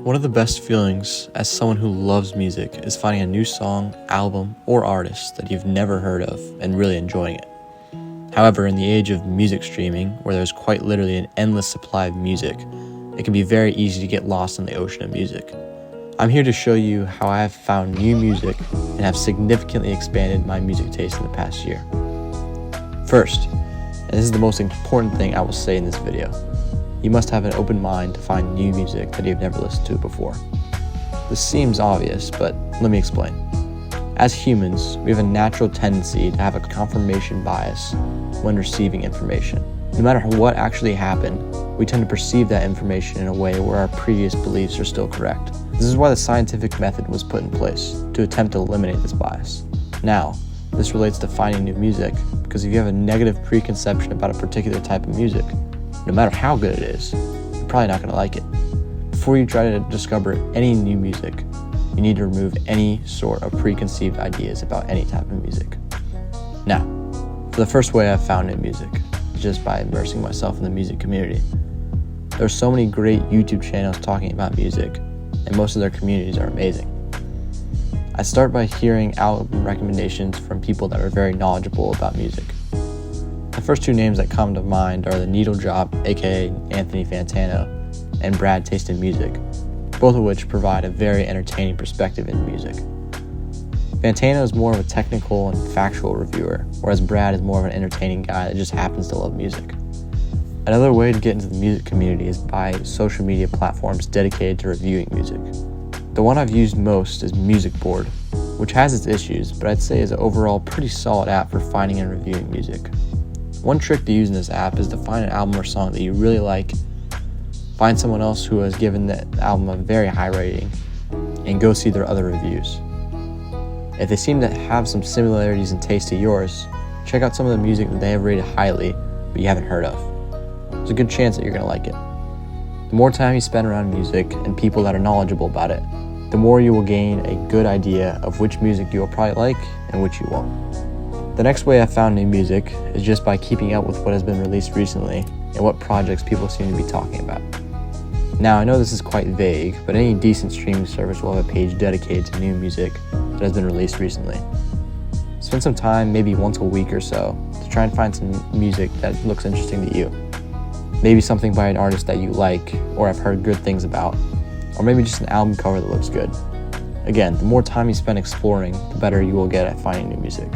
One of the best feelings as someone who loves music is finding a new song, album, or artist that you've never heard of and really enjoying it. However, in the age of music streaming, where there's quite literally an endless supply of music, it can be very easy to get lost in the ocean of music. I'm here to show you how I have found new music and have significantly expanded my music taste in the past year. First, and this is the most important thing I will say in this video, you must have an open mind to find new music that you've never listened to before. This seems obvious, but let me explain. As humans, we have a natural tendency to have a confirmation bias when receiving information. No matter what actually happened, we tend to perceive that information in a way where our previous beliefs are still correct. This is why the scientific method was put in place, to attempt to eliminate this bias. Now, this relates to finding new music, because if you have a negative preconception about a particular type of music, no matter how good it is, you're probably not going to like it. Before you try to discover any new music, you need to remove any sort of preconceived ideas about any type of music. Now, for the first way I've found new music, is just by immersing myself in the music community. There are so many great YouTube channels talking about music, and most of their communities are amazing. I start by hearing album recommendations from people that are very knowledgeable about music. The first two names that come to mind are the Needle Drop, aka Anthony Fantano, and Brad Taste in Music, both of which provide a very entertaining perspective in music. Fantano is more of a technical and factual reviewer, whereas Brad is more of an entertaining guy that just happens to love music. Another way to get into the music community is by social media platforms dedicated to reviewing music. The one I've used most is Music Board, which has its issues, but I'd say is an overall pretty solid app for finding and reviewing music. One trick to use in this app is to find an album or song that you really like, find someone else who has given that album a very high rating, and go see their other reviews. If they seem to have some similarities in taste to yours, check out some of the music that they have rated highly but you haven't heard of. There's a good chance that you're going to like it. The more time you spend around music and people that are knowledgeable about it, the more you will gain a good idea of which music you will probably like and which you won't. The next way I found new music is just by keeping up with what has been released recently and what projects people seem to be talking about. Now, I know this is quite vague, but any decent streaming service will have a page dedicated to new music that has been released recently. Spend some time, maybe once a week or so, to try and find some music that looks interesting to you. Maybe something by an artist that you like or have heard good things about, or maybe just an album cover that looks good. Again, the more time you spend exploring, the better you will get at finding new music.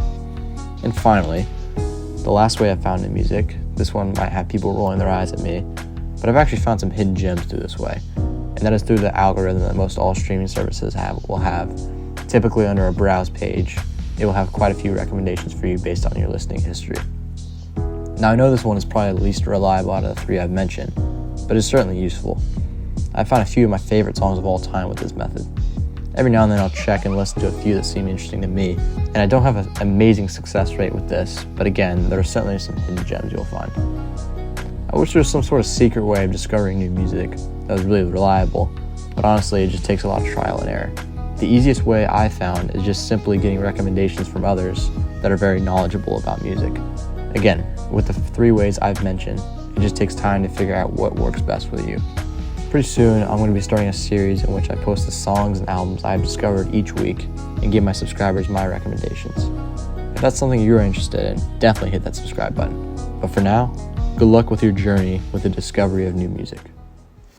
And finally, the last way I found new music, this one might have people rolling their eyes at me, but I've actually found some hidden gems through this way, and that is through the algorithm that most all streaming services will have. Typically under a browse page, it will have quite a few recommendations for you based on your listening history. Now, I know this one is probably the least reliable out of the three I've mentioned, but it's certainly useful. I found a few of my favorite songs of all time with this method. Every now and then I'll check and listen to a few that seem interesting to me, and I don't have an amazing success rate with this, but again, there are certainly some hidden gems you'll find. I wish there was some sort of secret way of discovering new music that was really reliable, but honestly, it just takes a lot of trial and error. The easiest way I found is just simply getting recommendations from others that are very knowledgeable about music. Again, with the three ways I've mentioned, it just takes time to figure out what works best for you. Pretty soon, I'm going to be starting a series in which I post the songs and albums I've discovered each week and give my subscribers my recommendations. If that's something you're interested in, definitely hit that subscribe button. But for now, good luck with your journey with the discovery of new music.